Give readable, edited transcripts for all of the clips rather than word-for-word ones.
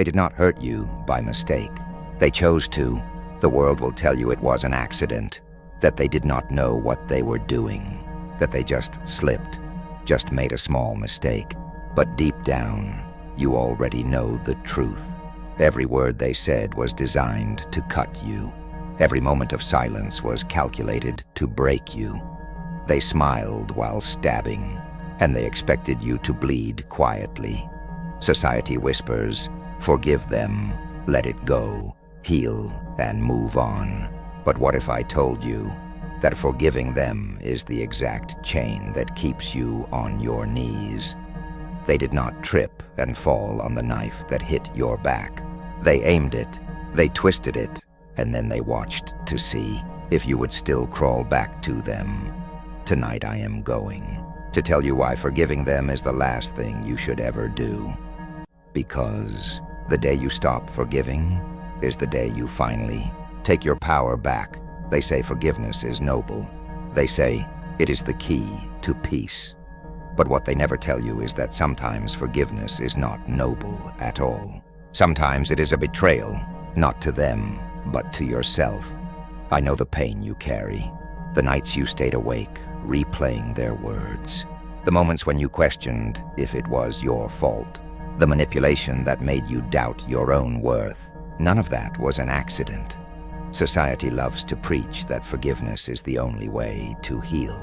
They did not hurt you by mistake. They chose to. The world will tell you it was an accident, that they did not know what they were doing, that they just slipped, just made a small mistake. But deep down, you already know the truth. Every word they said was designed to cut you. Every moment of silence was calculated to break you. They smiled while stabbing, and they expected you to bleed quietly. Society whispers, forgive them, let it go, heal, and move on. But what if I told you that forgiving them is the exact chain that keeps you on your knees? They did not trip and fall on the knife that hit your back. They aimed it, they twisted it, and then they watched to see if you would still crawl back to them. Tonight I am going to tell you why forgiving them is the last thing you should ever do. Because the day you stop forgiving is the day you finally take your power back. They say forgiveness is noble. They say it is the key to peace. But what they never tell you is that sometimes forgiveness is not noble at all. Sometimes it is a betrayal, not to them, but to yourself. I know the pain you carry, the nights you stayed awake, replaying their words, the moments when you questioned if it was your fault, the manipulation that made you doubt your own worth. None of that was an accident. Society loves to preach that forgiveness is the only way to heal.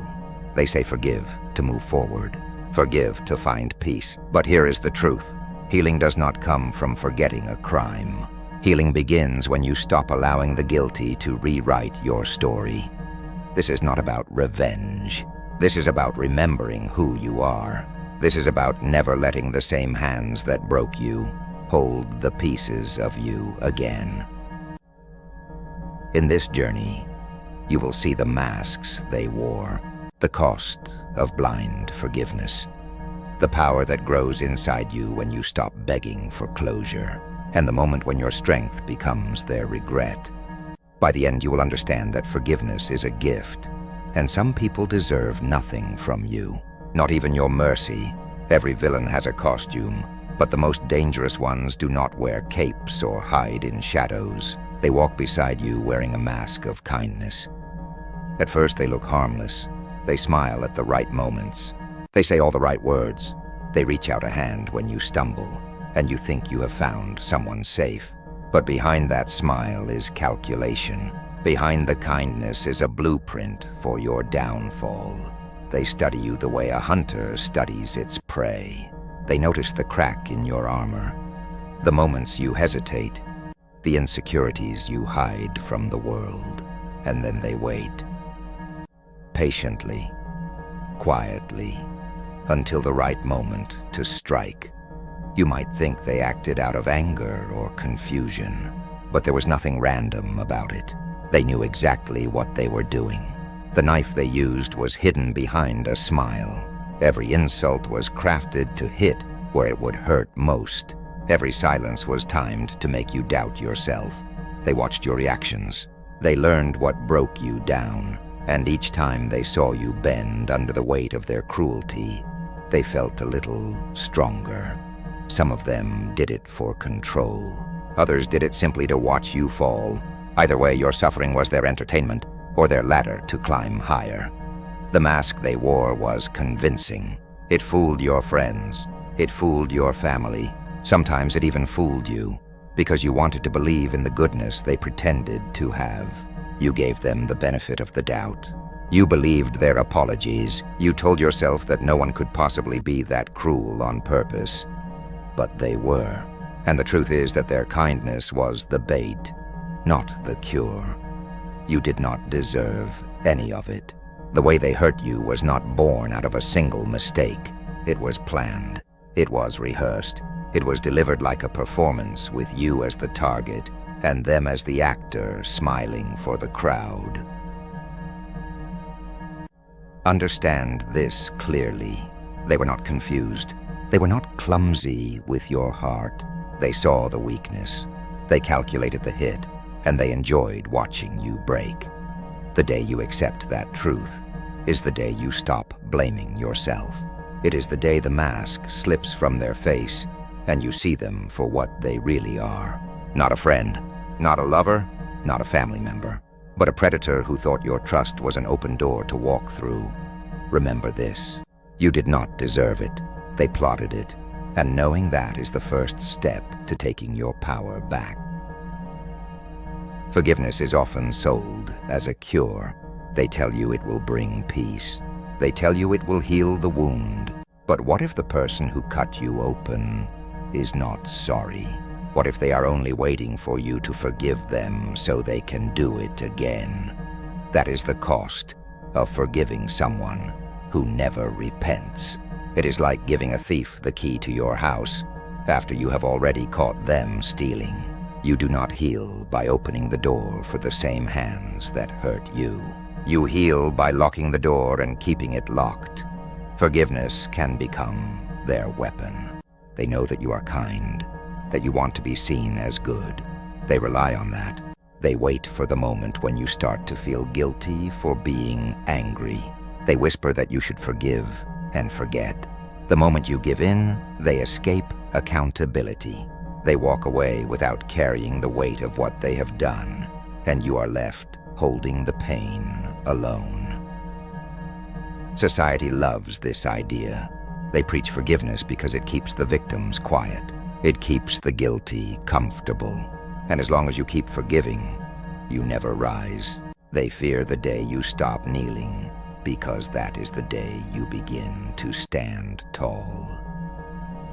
They say forgive to move forward, forgive to find peace. But here is the truth. Healing does not come from forgetting a crime. Healing begins when you stop allowing the guilty to rewrite your story. This is not about revenge. This is about remembering who you are. This is about never letting the same hands that broke you hold the pieces of you again. In this journey, you will see the masks they wore, the cost of blind forgiveness, the power that grows inside you when you stop begging for closure, and the moment when your strength becomes their regret. By the end, you will understand that forgiveness is a gift, and some people deserve nothing from you, not even your mercy. Every villain has a costume, but the most dangerous ones do not wear capes or hide in shadows. They walk beside you wearing a mask of kindness. At first, they look harmless. They smile at the right moments. They say all the right words. They reach out a hand when you stumble, and you think you have found someone safe. But behind that smile is calculation. Behind the kindness is a blueprint for your downfall. They study you the way a hunter studies its prey. They notice the crack in your armor, the moments you hesitate, the insecurities you hide from the world, and then they wait. Patiently, quietly, until the right moment to strike. You might think they acted out of anger or confusion, but there was nothing random about it. They knew exactly what they were doing. The knife they used was hidden behind a smile. Every insult was crafted to hit where it would hurt most. Every silence was timed to make you doubt yourself. They watched your reactions. They learned what broke you down, and each time they saw you bend under the weight of their cruelty, they felt a little stronger. Some of them did it for control. Others did it simply to watch you fall. Either way, your suffering was their entertainment or their ladder to climb higher. The mask they wore was convincing. It fooled your friends. It fooled your family. Sometimes it even fooled you because you wanted to believe in the goodness they pretended to have. You gave them the benefit of the doubt. You believed their apologies. You told yourself that no one could possibly be that cruel on purpose. But they were. And the truth is that their kindness was the bait, not the cure. You did not deserve any of it. The way they hurt you was not born out of a single mistake. It was planned. It was rehearsed. It was delivered like a performance with you as the target and them as the actor smiling for the crowd. Understand this clearly. They were not confused. They were not clumsy with your heart. They saw the weakness. They calculated the hit, and they enjoyed watching you break. The day you accept that truth is the day you stop blaming yourself. It is the day the mask slips from their face and you see them for what they really are. Not a friend, not a lover, not a family member, but a predator who thought your trust was an open door to walk through. Remember this: you did not deserve it. They plotted it, and knowing that is the first step to taking your power back. Forgiveness is often sold as a cure. They tell you it will bring peace. They tell you it will heal the wound. But what if the person who cut you open is not sorry? What if they are only waiting for you to forgive them so they can do it again? That is the cost of forgiving someone who never repents. It is like giving a thief the key to your house after you have already caught them stealing. You do not heal by opening the door for the same hands that hurt you. You heal by locking the door and keeping it locked. Forgiveness can become their weapon. They know that you are kind, that you want to be seen as good. They rely on that. They wait for the moment when you start to feel guilty for being angry. They whisper that you should forgive and forget. The moment you give in, they escape accountability. They walk away without carrying the weight of what they have done, and you are left holding the pain alone. Society loves this idea. They preach forgiveness because it keeps the victims quiet. It keeps the guilty comfortable. And as long as you keep forgiving, you never rise. They fear the day you stop kneeling, because that is the day you begin to stand tall.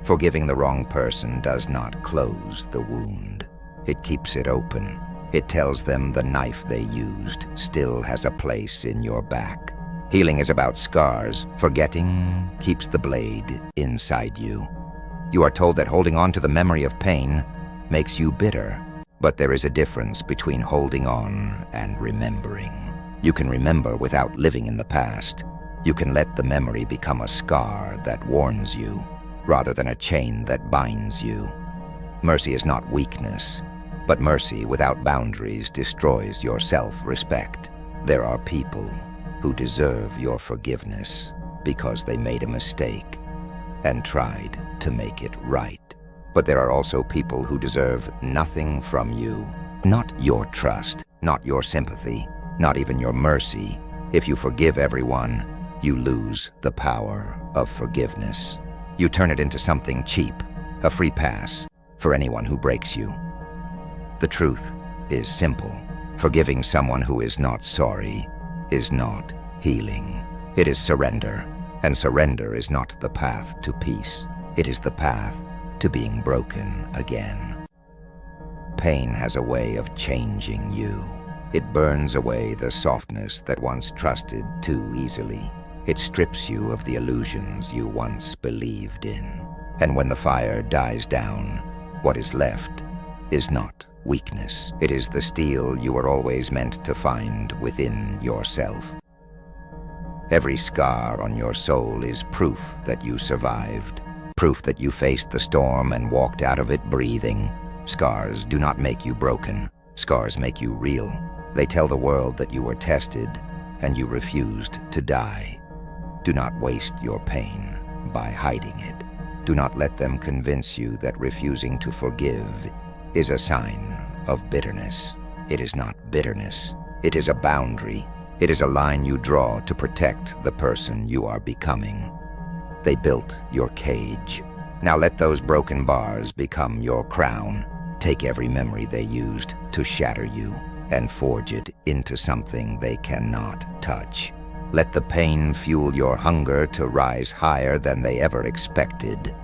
Forgiving the wrong person does not close the wound. It keeps it open. It tells them the knife they used still has a place in your back. Healing is about scars. Forgetting keeps the blade inside you. You are told that holding on to the memory of pain makes you bitter, but there is a difference between holding on and remembering. You can remember without living in the past. You can let the memory become a scar that warns you, rather than a chain that binds you. Mercy is not weakness, but mercy without boundaries destroys your self-respect. There are people who deserve your forgiveness because they made a mistake and tried to make it right. But there are also people who deserve nothing from you. Not your trust, not your sympathy, not even your mercy. If you forgive everyone, you lose the power of forgiveness. You turn it into something cheap, a free pass for anyone who breaks you. The truth is simple. Forgiving someone who is not sorry is not healing. It is surrender, and surrender is not the path to peace. It is the path to being broken again. Pain has a way of changing you. It burns away the softness that once trusted too easily. It strips you of the illusions you once believed in. And when the fire dies down, what is left is not weakness. It is the steel you were always meant to find within yourself. Every scar on your soul is proof that you survived, proof that you faced the storm and walked out of it breathing. Scars do not make you broken. Scars make you real. They tell the world that you were tested and you refused to die. Do not waste your pain by hiding it. Do not let them convince you that refusing to forgive is a sign of bitterness. It is not bitterness. It is a boundary. It is a line you draw to protect the person you are becoming. They built your cage. Now let those broken bars become your crown. Take every memory they used to shatter you and forge it into something they cannot touch. Let the pain fuel your hunger to rise higher than they ever expected.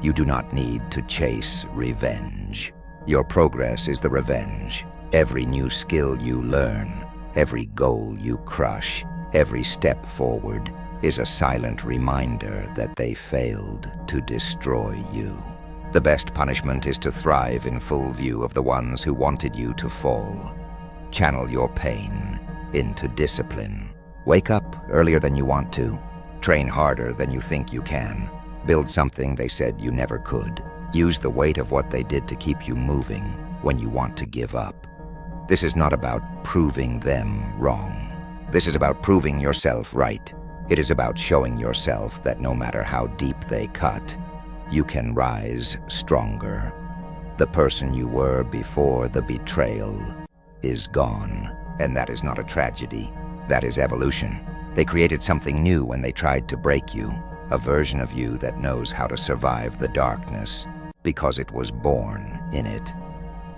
You do not need to chase revenge. Your progress is the revenge. Every new skill you learn, every goal you crush, every step forward is a silent reminder that they failed to destroy you. The best punishment is to thrive in full view of the ones who wanted you to fall. Channel your pain into discipline. Wake up earlier than you want to. Train harder than you think you can. Build something they said you never could. Use the weight of what they did to keep you moving when you want to give up. This is not about proving them wrong. This is about proving yourself right. It is about showing yourself that no matter how deep they cut, you can rise stronger. The person you were before the betrayal is gone, and that is not a tragedy. That is evolution. They created something new when they tried to break you, a version of you that knows how to survive the darkness because it was born in it.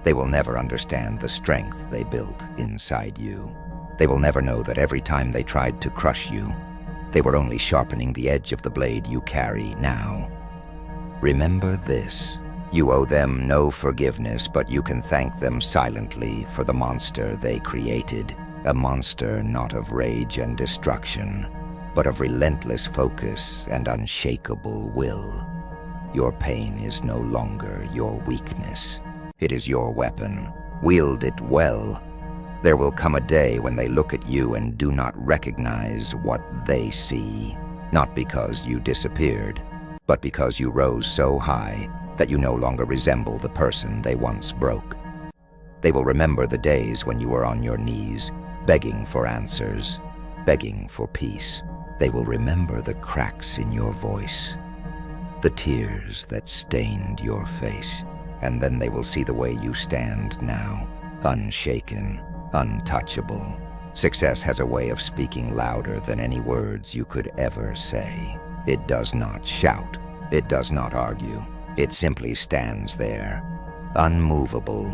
They will never understand the strength they built inside you. They will never know that every time they tried to crush you, they were only sharpening the edge of the blade you carry now. Remember this. You owe them no forgiveness, but you can thank them silently for the monster they created. A monster not of rage and destruction, but of relentless focus and unshakable will. Your pain is no longer your weakness. It is your weapon. Wield it well. There will come a day when they look at you and do not recognize what they see, not because you disappeared, but because you rose so high that you no longer resemble the person they once broke. They will remember the days when you were on your knees, begging for answers, begging for peace. They will remember the cracks in your voice, the tears that stained your face, and then they will see the way you stand now, unshaken, untouchable. Success has a way of speaking louder than any words you could ever say. It does not shout. It does not argue. It simply stands there, unmovable,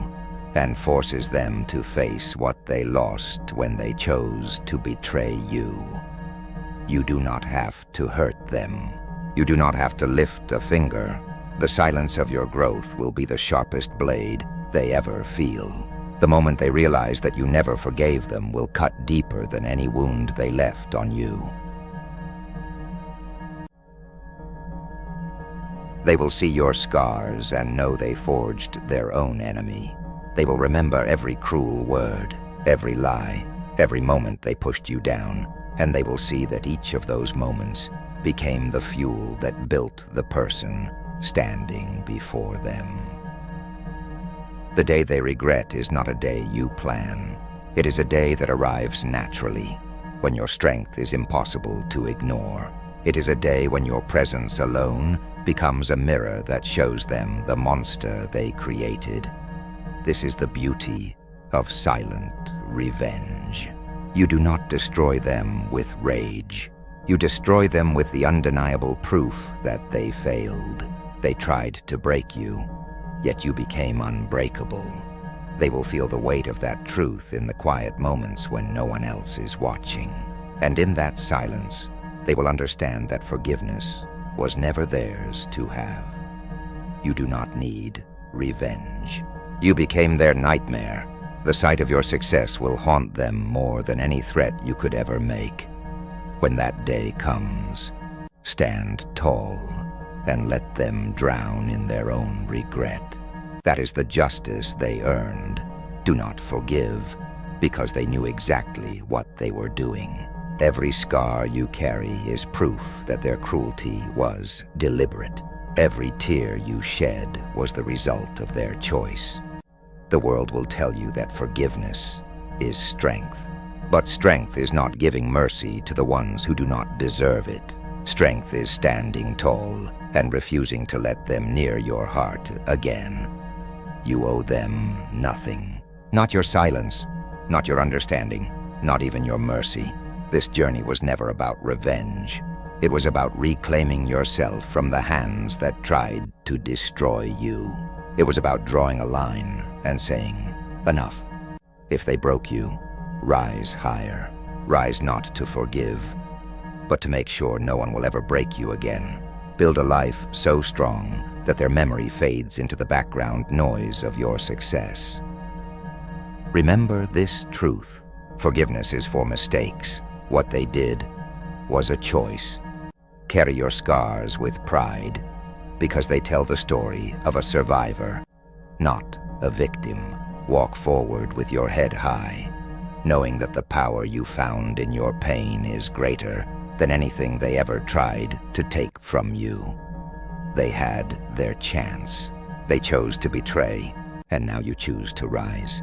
and forces them to face what they lost when they chose to betray you. You do not have to hurt them. You do not have to lift a finger. The silence of your growth will be the sharpest blade they ever feel. The moment they realize that you never forgave them will cut deeper than any wound they left on you. They will see your scars and know they forged their own enemy. They will remember every cruel word, every lie, every moment they pushed you down, and they will see that each of those moments became the fuel that built the person standing before them. The day they regret is not a day you plan. It is a day that arrives naturally, when your strength is impossible to ignore. It is a day when your presence alone becomes a mirror that shows them the monster they created. This is the beauty of silent revenge. You do not destroy them with rage. You destroy them with the undeniable proof that they failed. They tried to break you, yet you became unbreakable. They will feel the weight of that truth in the quiet moments when no one else is watching. And in that silence, they will understand that forgiveness was never theirs to have. You do not need revenge. You became their nightmare. The sight of your success will haunt them more than any threat you could ever make. When that day comes, stand tall and let them drown in their own regret. That is the justice they earned. Do not forgive, because they knew exactly what they were doing. Every scar you carry is proof that their cruelty was deliberate. Every tear you shed was the result of their choice. The world will tell you that forgiveness is strength. But strength is not giving mercy to the ones who do not deserve it. Strength is standing tall and refusing to let them near your heart again. You owe them nothing. Not your silence, not your understanding, not even your mercy. This journey was never about revenge. It was about reclaiming yourself from the hands that tried to destroy you. It was about drawing a line and saying, enough. If they broke you, rise higher. Rise not to forgive, but to make sure no one will ever break you again. Build a life so strong that their memory fades into the background noise of your success. Remember this truth. Forgiveness is for mistakes. What they did was a choice. Carry your scars with pride, because they tell the story of a survivor, not a victim. Walk forward with your head high, knowing that the power you found in your pain is greater than anything they ever tried to take from you. They had their chance. They chose to betray, and now you choose to rise.